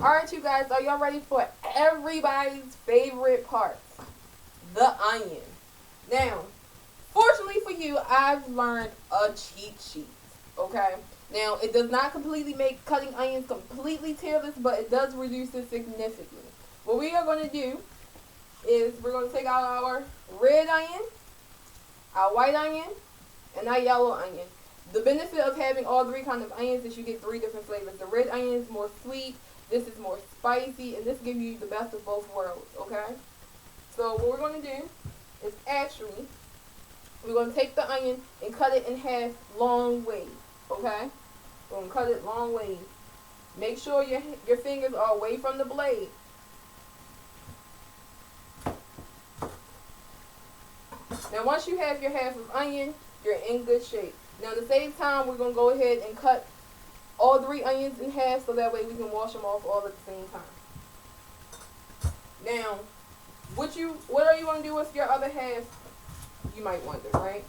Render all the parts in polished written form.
Alright, you guys, are y'all ready for everybody's favorite part? The onion. Now, fortunately for you, I've learned a cheat sheet. Okay? Now, it does not completely make cutting onions completely tearless, but it does reduce it significantly. What we are going to do is we're going to take out our red onion, our white onion, and our yellow onion. The benefit of having all three kinds of onions is you get three different flavors. The red onion is more sweet, this is more spicy, and this gives you the best of both worlds, okay? So what we're going to do is actually, we're going to take the onion and cut it in half long ways, okay? We're going to cut it long ways. Make sure your fingers are away from the blade. Now once you have your half of onion, you're in good shape. Now at the same time, we're going to go ahead and cut all three onions in half so that way we can wash them off all at the same time. Now, what are you going to do with your other half? You might wonder, right?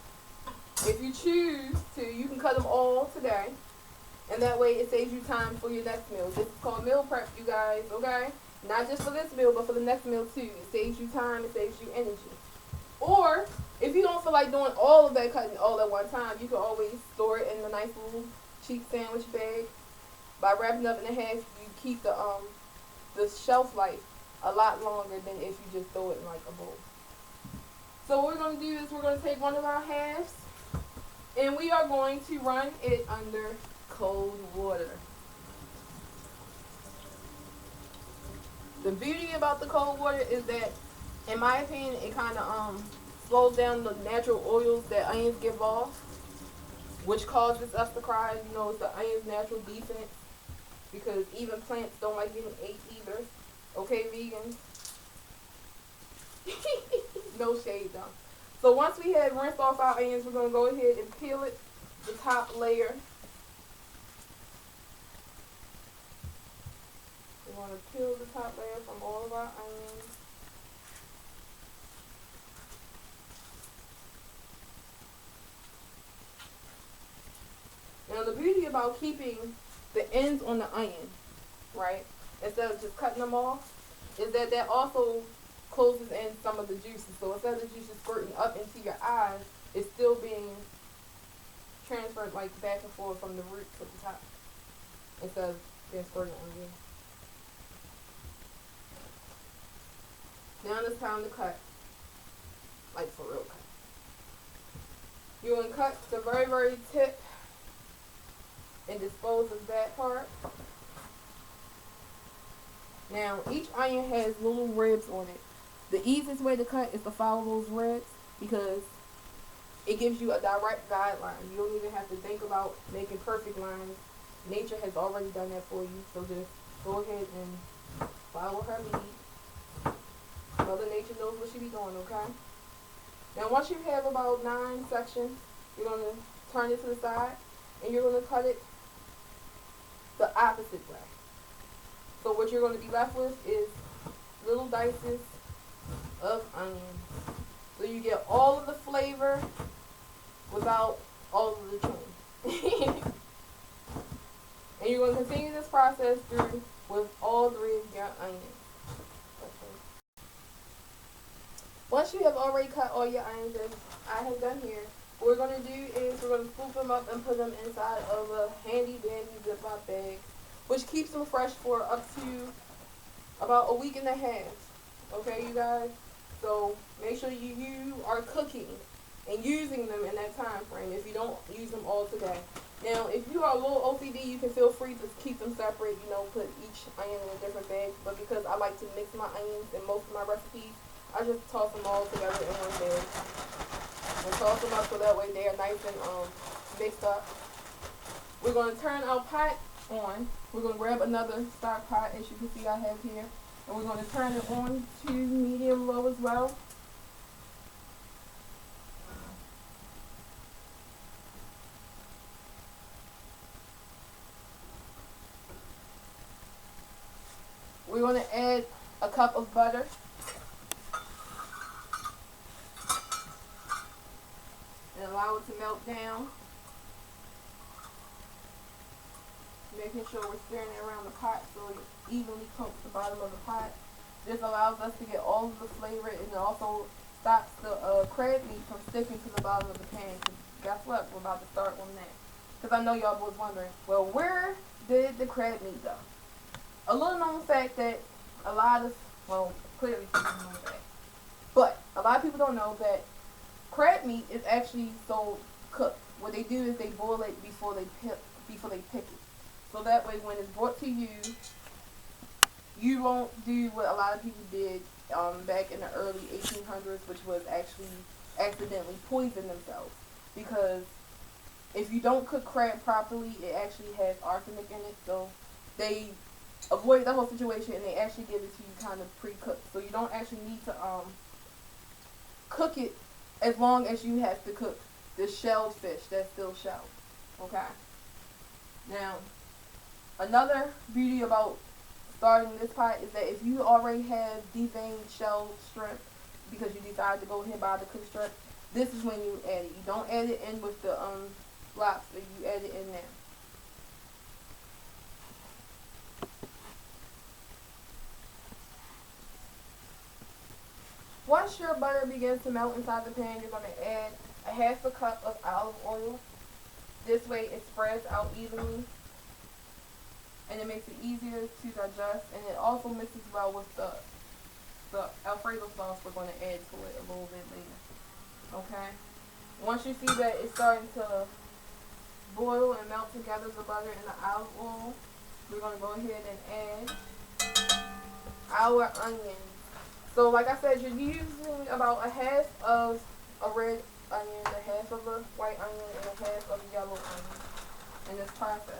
If you choose to, you can cut them all today. And that way it saves you time for your next meal. This is called meal prep, you guys, okay? Not just for this meal, but for the next meal too. It saves you time, it saves you energy. Or, if you don't feel like doing all of that cutting all at one time, you can always store it in a nice little cheap sandwich bag. By wrapping up in a half, you keep the shelf life a lot longer than if you just throw it in like a bowl. So what we're going to do is we're going to take one of our halves and we are going to run it under cold water. The beauty about the cold water is that, in my opinion, it kind of slows down the natural oils that onions give off, which causes us to cry. You know, it's the onion's natural defense, because even plants don't like getting ate either. Okay, vegans? No shade, though. So once we have rinsed off our onions, we're going to go ahead and peel it, the top layer. We want to peel the top layer from all of our onions. Now the beauty about keeping the ends on the onion, right, instead of just cutting them off, is that that also closes in some of the juices. So instead of the juices squirting up into your eyes, it's still being transferred like back and forth from the root to the top, instead of being squirted on you. Now it's time to cut, like for real cut. You're going to cut the very, very tip and dispose of that part. Now, each onion has little ribs on it. The easiest way to cut is to follow those ribs because it gives you a direct guideline. You don't even have to think about making perfect lines. Nature has already done that for you, so just go ahead and follow her lead. Mother Nature knows what she be doing, okay? Now, once you have about 9 sections, you're going to turn it to the side, and you're going to cut it the opposite way. So what you're going to be left with is little dices of onion. So you get all of the flavor without all of the chewing. And you're going to continue this process through with all 3 of your onions. Once you have already cut all your onions, as I have done here, what we're going to do is we're going to scoop them up and put them inside of a handy dandy Ziploc bag, which keeps them fresh for up to about a week and a half. Okay, you guys? So make sure you are cooking and using them in that time frame if you don't use them all today. Now, if you are a little OCD, you can feel free to keep them separate, you know, put each onion in a different bag. But because I like to mix my onions in most of my recipes, I just toss them all together in one bag. And toss them up so that way they are nice and mixed up. We're going to turn our pot on. We're going to grab another stock pot, as you can see I have here. And we're going to turn it on to medium low as well. We're going to add a cup of butter. And allow it to melt down. making sure we're stirring it around the pot so it evenly coats the bottom of the pot. This allows us to get all of the flavor, and it also stops the crab meat from sticking to the bottom of the pan. Cause guess what? We're about to start on that. Because I know y'all was wondering, well, where did the crab meat go? A little known fact that a lot of, well, clearly people know that, but a lot of people don't know that crab meat is actually sold cooked. What they do is they boil it before they pick it. So that way, when it's brought to you, you won't do what a lot of people did back in the early 1800s, which was actually accidentally poison themselves. Because if you don't cook crab properly, it actually has arsenic in it. So they avoid the whole situation, and they actually give it to you kind of pre-cooked. So you don't actually need to cook it as long as you have to cook the shelled fish that's still shelled. Okay? Now, another beauty about starting this pot is that if you already have deveined shelled shrimp because you decide to go ahead and buy the cooked shrimp, this is when you add it. You don't add it in with the lobster. You add it in now. Once your butter begins to melt inside the pan, you're going to add a half a cup of olive oil. This way it spreads out evenly, and it makes it easier to digest, and it also mixes well with the Alfredo sauce we're going to add to it a little bit later. Okay? Once you see that it's starting to boil and melt together, the butter and the olive oil, we're going to go ahead and add our onions. So like I said, you're using about a half of a red onion, a half of a white onion, and a half of a yellow onion in this process.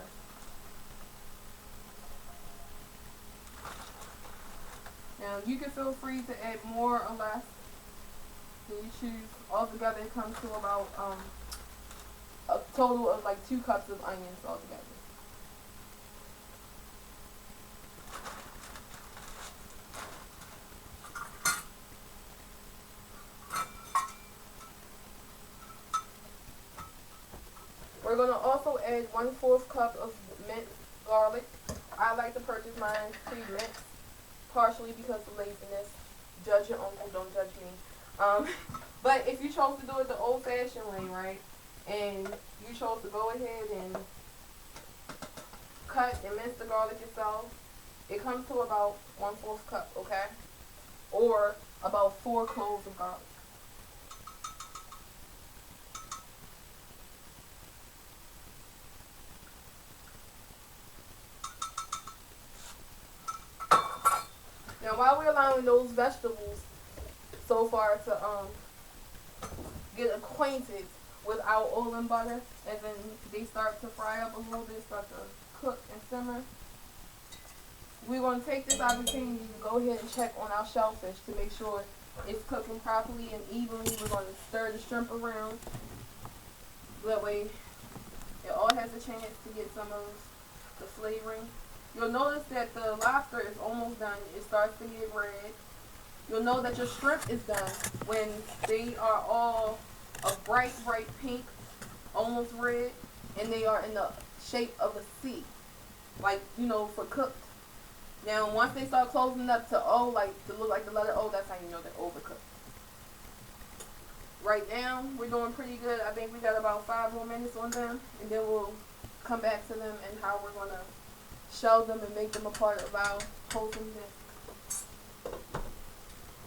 Now you can feel free to add more or less. So you choose. Altogether it comes to about a total of like 2 cups of onions altogether. We're going to also add 1/4 cup of minced garlic. I like to purchase mine pre-minced, partially because of laziness. Judge your uncle, don't judge me. But if you chose to do it the old-fashioned way, right, and you chose to go ahead and cut and mince the garlic yourself, it comes to about 1/4 cup, okay? Or about 4 cloves of garlic. Now, while we're allowing those vegetables so far to get acquainted with our oil and butter, and then they start to fry up a little bit, start to cook and simmer, we're going to take this opportunity to go ahead and check on our shellfish to make sure it's cooking properly and evenly. We're going to stir the shrimp around. That way it all has a chance to get some of the flavoring. You'll notice that the lobster is almost done. It starts to get red. You'll know that your shrimp is done when they are all a bright, bright pink, almost red, and they are in the shape of a C, like, you know, for cooked. Now, once they start closing up to O, like to look like the letter O, that's how you know they're overcooked. Right now, we're doing pretty good. I think we got about 5 more minutes on them, and then we'll come back to them and how we're going to shell them and make them a part of our wholesome dish.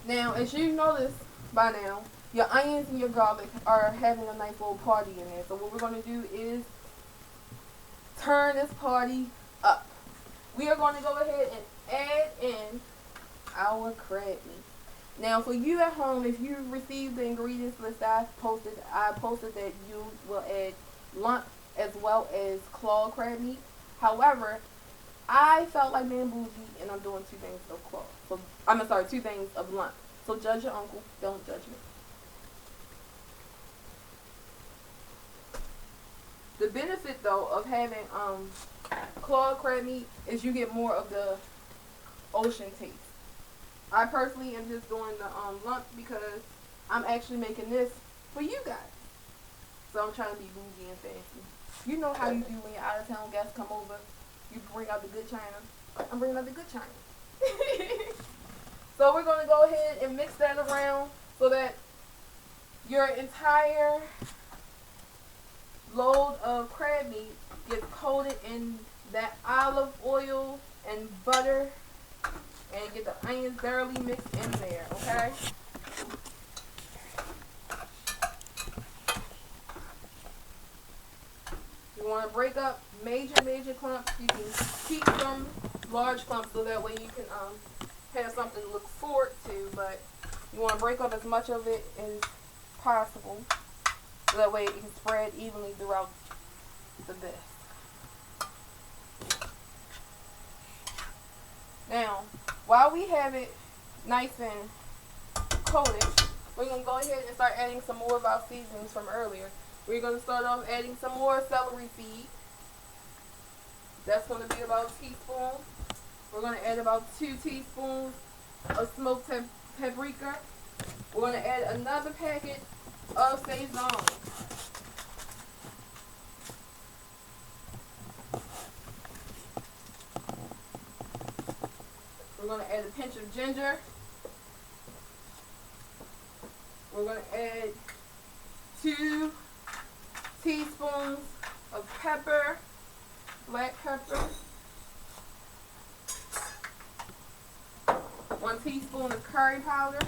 Now, as you noticed by now, your onions and your garlic are having a nice little party in there. So what we're going to do is turn this party up. We are going to go ahead and add in our crab meat. Now, for you at home, if you received the ingredients list I posted that you will add lump as well as claw crab meat. However, I felt like being bougie, and I'm doing 2 things of claw. So I'm sorry, 2 things of lump. So judge your uncle, don't judge me. The benefit though of having claw crab meat is you get more of the ocean taste. I personally am just doing the lump because I'm actually making this for you guys. So I'm trying to be bougie and fancy. You know how you do when your out of town guests come over. You bring out the good china. I'm bringing out the good china. So we're going to go ahead and mix that around so that your entire load of crab meat gets coated in that olive oil and butter, and get the onions thoroughly mixed in there, okay? You want to break up major clumps. You can keep some large clumps so that way you can have something to look forward to, but you want to break up as much of it as possible so that way it can spread evenly throughout the bisque. Now, while we have it nice and coated, we're going to go ahead and start adding some more of our seasonings from earlier. We're going to start off adding some more celery seed. That's going to be about a teaspoon. We're going to add about 2 teaspoons of smoked paprika. We're going to add another packet of Sazon. We're going to add a pinch of ginger. We're going to add 2 teaspoons of pepper, black pepper. 1 teaspoon of curry powder.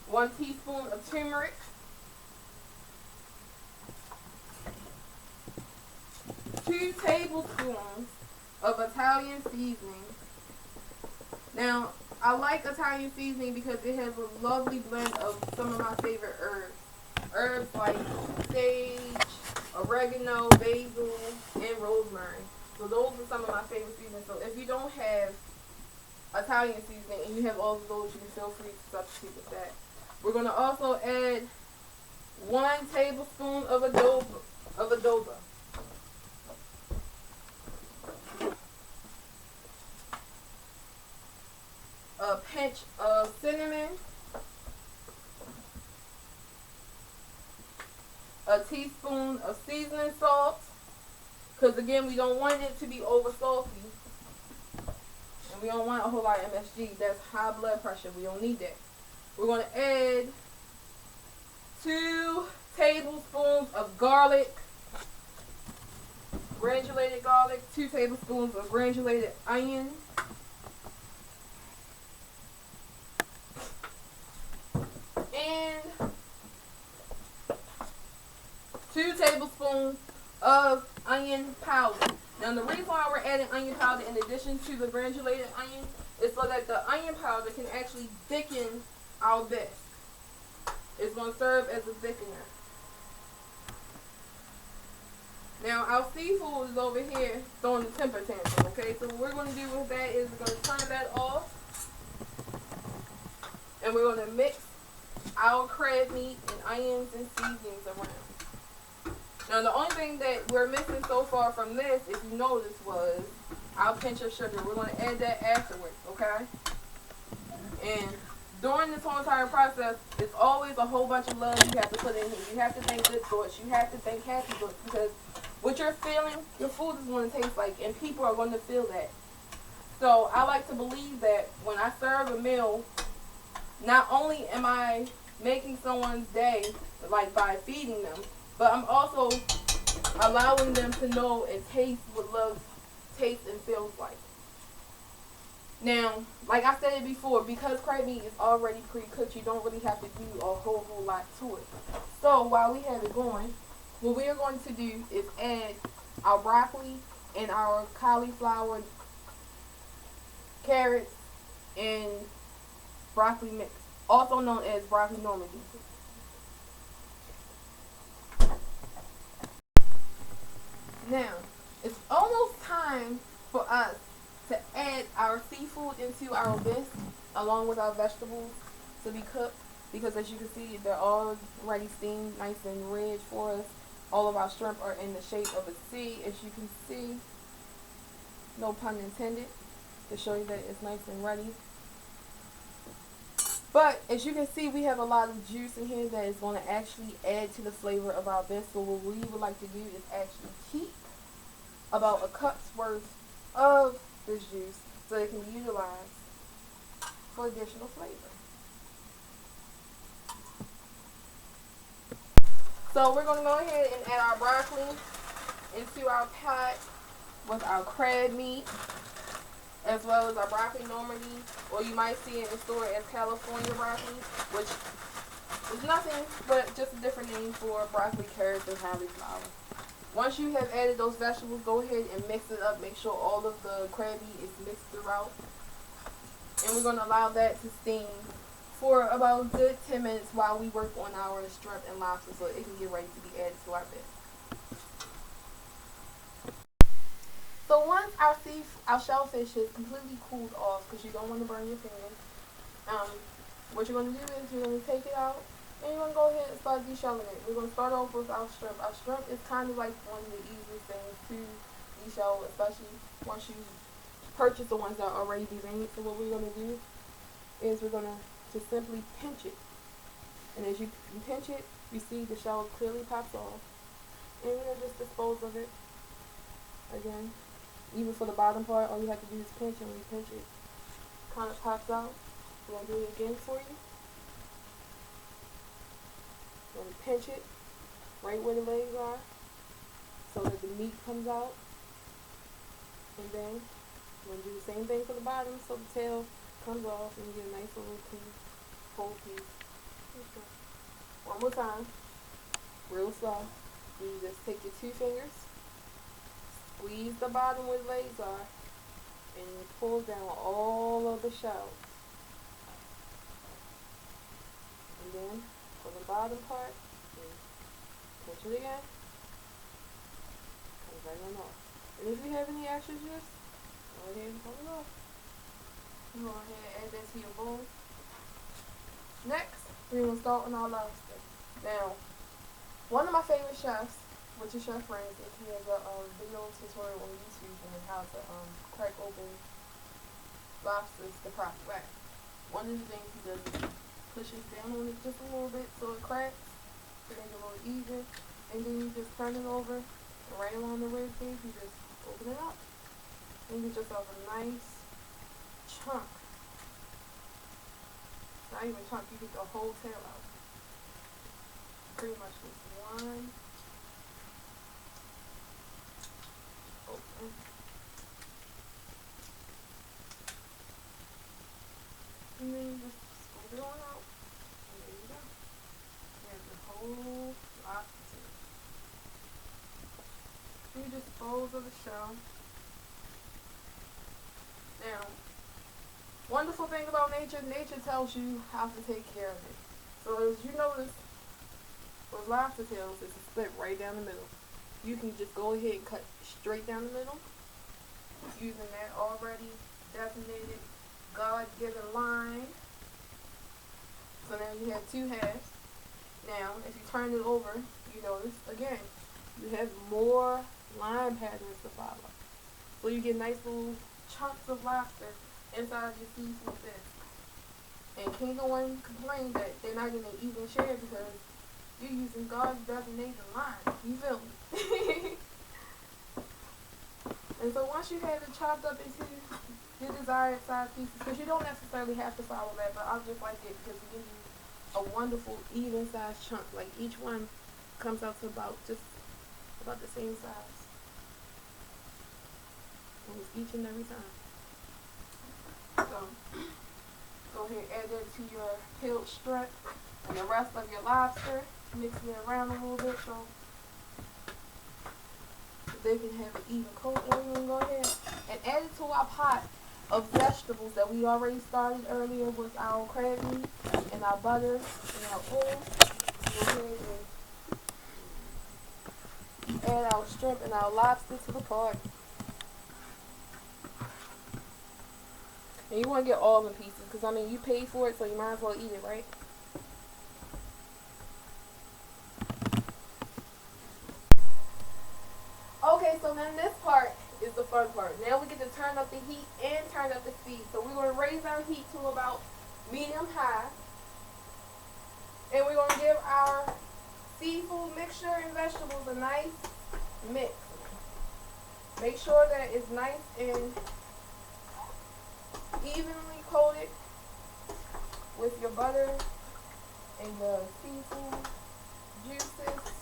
1 teaspoon of turmeric. 2 tablespoons of Italian seasoning. Now, I like Italian seasoning because it has a lovely blend of some of my favorite herbs. Herbs like sage, oregano, basil, and rosemary. So those are some of my favorite seasonings. So if you don't have Italian seasoning and you have all of those, you can feel free to substitute with that. We're going to also add 1 tablespoon of adobo. A pinch of cinnamon, a teaspoon of seasoning salt, because again we don't want it to be over salty, and we don't want a whole lot of MSG. That's high blood pressure. We don't need that. We're going to add 2 tablespoons of garlic, granulated garlic, 2 tablespoons of granulated onion, and 2 tablespoons of onion powder. Now the reason why we're adding onion powder in addition to the granulated onion is so that the onion powder can actually thicken our bisque. It's going to serve as a thickener. Now our seafood is over here throwing the temper tantrum, okay? So what we're going to do with that is we're going to turn that off, and we're going to mix our crab meat and onions and seasonings around. Now the only thing that we're missing so far from this, if you notice, was our pinch of sugar. We're going to add that afterwards, okay? And during this whole entire process, it's always a whole bunch of love you have to put in here. You have to think good thoughts. You have to think happy thoughts, because what you're feeling, your food is going to taste like, and people are going to feel that. So I like to believe that when I serve a meal, not only am I making someone's day, like by feeding them, but I'm also allowing them to know and taste what love tastes and feels like. Now, like I said before, because crab meat is already pre-cooked, you don't really have to do a whole lot to it. So while we have it going, what we are going to do is add our broccoli and our cauliflower, carrots, and broccoli mix, also known as broccoli Normandy. Now, it's almost time for us to add our seafood into our bisque along with our vegetables to be cooked, because as you can see, they're already steamed nice and red for us. All of our shrimp are in the shape of a C, as you can see, no pun intended, to show you that it's nice and ready. But as you can see, we have a lot of juice in here that is going to actually add to the flavor of our best. So what we would like to do is actually keep about a cup's worth of this juice so it can be utilized for additional flavor. So we're going to go ahead and add our broccoli into our pot with our crab meat, as well as our broccoli normally, or you might see it in the store as California broccoli, which is nothing but just a different name for broccoli, carrots, and cauliflower. Once you have added those vegetables, go ahead and mix it up. Make sure all of the crab meat is mixed throughout. And we're going to allow that to steam for about a good 10 minutes while we work on our shrimp and lobster so it can get ready to be added to our bed. So once our shellfish is completely cooled off, because you don't want to burn your fingers, what you're going to do is you're going to take it out and you're going to go ahead and start deshelling it. We're going to start off with our shrimp. Our shrimp is kind of like one of the easiest things to deshell, especially once you purchase the ones that are already deveined. So what we're going to do is we're going to just simply pinch it. And as you pinch it, you see the shell clearly pops off. And we're going to just dispose of it. Again, even for the bottom part, all you have to do is pinch, and when you pinch it, kind of pops out. We're going to do it again for you. We're going to pinch it right where the legs are so that the meat comes out. And then we're going to do the same thing for the bottom so the tail comes off and you get a nice little clean whole piece. Okay. One more time, real slow. You just take your 2 fingers, squeeze the bottom where the legs are, and pull down all of the shells. And then for the bottom part, pinch it again, comes right on off. And if you have any extra juice, go ahead and pull it off. Go ahead and add that to your bowl. Next, we're going to start on our lobster. Now, one of my favorite chefs, which is Chef Ramsay, he has a video tutorial on YouTube on how to crack open lobsters the proper way. One of the things he does is pushes down on it just a little bit so it cracks, to make it a little easier, and then you just turn it over, and right along the rib cage, you just open it up, and you get yourself a nice chunk. Not even chunk, you get the whole tail out. Pretty much just one open. And then you just scoop it on out. And there you go. You have the whole lobster tail. You dispose of the shell. Now, wonderful thing about nature, nature tells you how to take care of it. So as you notice, those lobster tails is split right down the middle. You can just go ahead and cut straight down the middle using that already designated God-given line. So now you have 2 halves. Now, if you turn it over, you notice again, you have more line patterns to follow. So you get nice little chunks of lobster inside your seafood bisque. And King of One complained that they're not getting an even share because you're using God's designated line. You feel me? And so once you have it chopped up into your desired size pieces, because you don't necessarily have to follow that, but I just like it because it gives you a wonderful even sized chunk. Like each one comes out to about the same size. Almost each and every time. So go ahead and add that to your peeled shrimp and the rest of your lobster. Mixing it around a little bit so they can have an even coat. And we're going to go ahead and add it to our pot of vegetables that we already started earlier with our crab meat and our butter and our oil. Go ahead and add our shrimp and our lobster to the pot. And you want to get all the pieces because, I mean, you paid for it, so you might as well eat it, right? Okay, so then this part is the fun part. Now we get to turn up the heat and turn up the speed. So we're going to raise our heat to about medium high. And we're going to give our seafood mixture and vegetables a nice mix. Make sure that it's nice and evenly coated with your butter and the seafood juices.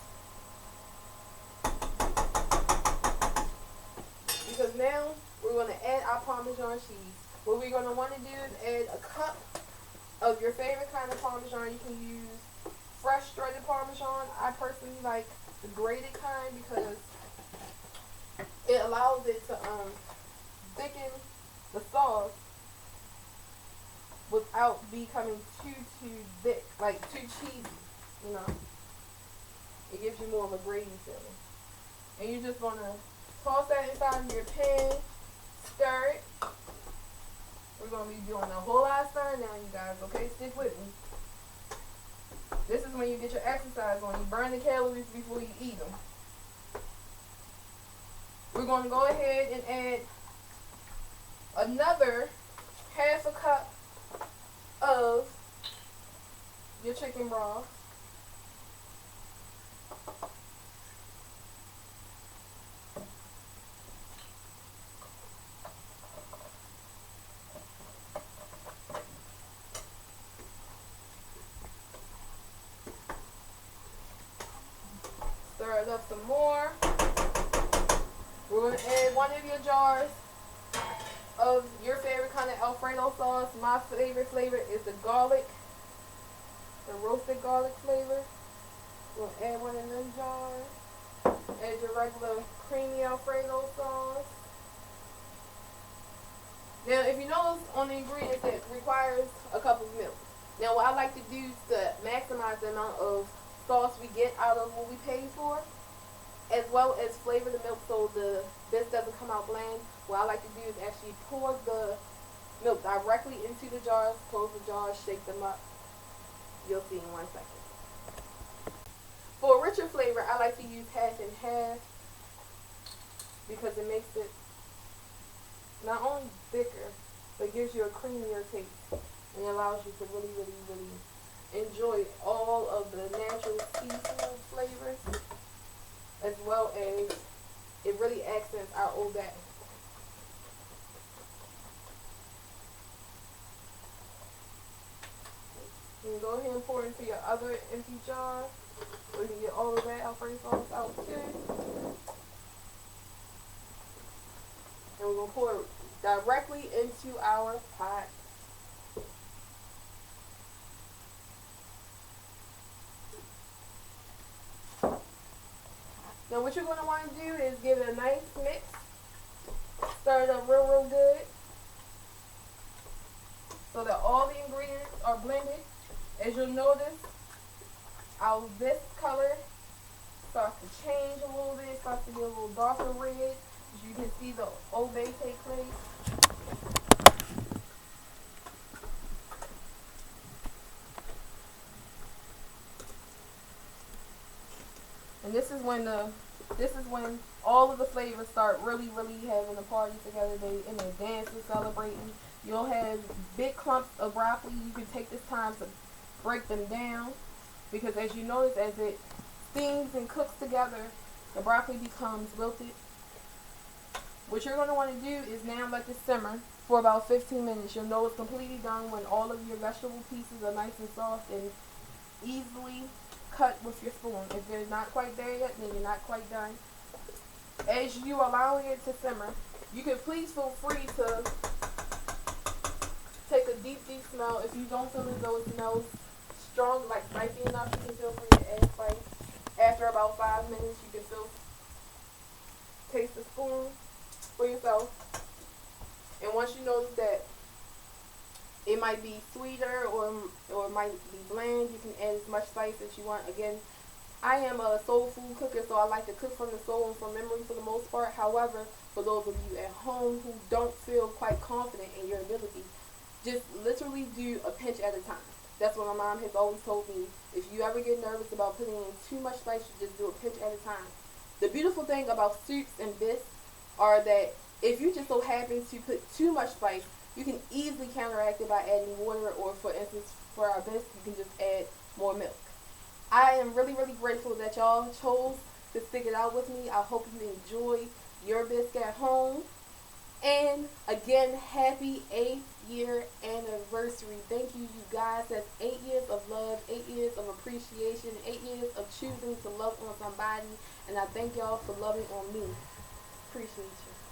Because now we're going to add our Parmesan cheese. What we're going to want to do is add a cup of your favorite kind of Parmesan. You can use fresh shredded Parmesan. I personally like the grated kind because it allows it to thicken the sauce without becoming too thick, like too cheesy, you know. It gives you more of a gravy feeling. And you just want to toss that inside of your pan, stir it. We're going to be doing a whole lot of stirring now, you guys, okay? Stick with me. This is when you get your exercise on. You burn the calories before you eat them. We're going to go ahead and add another half a cup of your chicken broth. Stir it up some more. We're going to add one of your jars of your favorite kind of Alfredo sauce. My favorite flavor is the garlic, the roasted garlic flavor. We'll add one in them jars. Add your regular creamy Alfredo sauce. Now, if you notice on the ingredients, it requires a cup of milk. Now, what I like to do to maximize the amount of sauce we get out of what we pay for, as well as flavor the milk so this doesn't come out bland, what I like to do is actually pour the milk directly into the jars, close the jars, shake them up. You'll see in 1 second. For a richer flavor, I like to use half and half because it makes it not only thicker, but gives you a creamier taste and it allows you to really enjoy all of the natural seafood flavors, as well as it really accents our Old Bay. You can go ahead and pour into your other empty jar, so you can get all of that Alfredo sauce out too. And we're going to pour it directly into our pot. Now what you're going to want to do is give it a nice mix. Stir it up real good so that all the ingredients are blended. As you'll notice, this color starts to change a little bit. It starts to get a little darker red. As you can see the Old Bay take place. And this is when all of the flavors start really having a party together. They're dancing, celebrating. You'll have big clumps of broccoli. You can take this time to break them down, because as you notice, as it steams and cooks together, the broccoli becomes wilted. What you're going to want to do is now let this simmer for about 15 minutes. You'll know it's completely done when all of your vegetable pieces are nice and soft and easily cut with your spoon. If they're not quite there yet, then you're not quite done. As you allowing it to simmer, you can please feel free to take a deep smell. If you don't feel as though it smells strong, like spicy enough, you can feel free to add spice. After about 5 minutes, you can taste the spoon for yourself. And once you notice that it might be sweeter or it might be bland, you can add as much spice as you want. Again, I am a soul food cooker, so I like to cook from the soul and from memory for the most part. However, for those of you at home who don't feel quite confident in your ability, just literally do a pinch at a time. That's what my mom has always told me. If you ever get nervous about putting in too much spice, you just do a pinch at a time. The beautiful thing about soups and this are that if you just so happen to put too much spice, you can easily counteract it by adding water, or for instance, for our bisque, you can just add more milk. I am really, really grateful that y'all chose to stick it out with me. I hope you enjoy your biscuit at home. And again, happy 8th year anniversary. Thank you, you guys. That's 8 years of love, 8 years of appreciation, 8 years of choosing to love on somebody. And I thank y'all for loving on me. Appreciate you.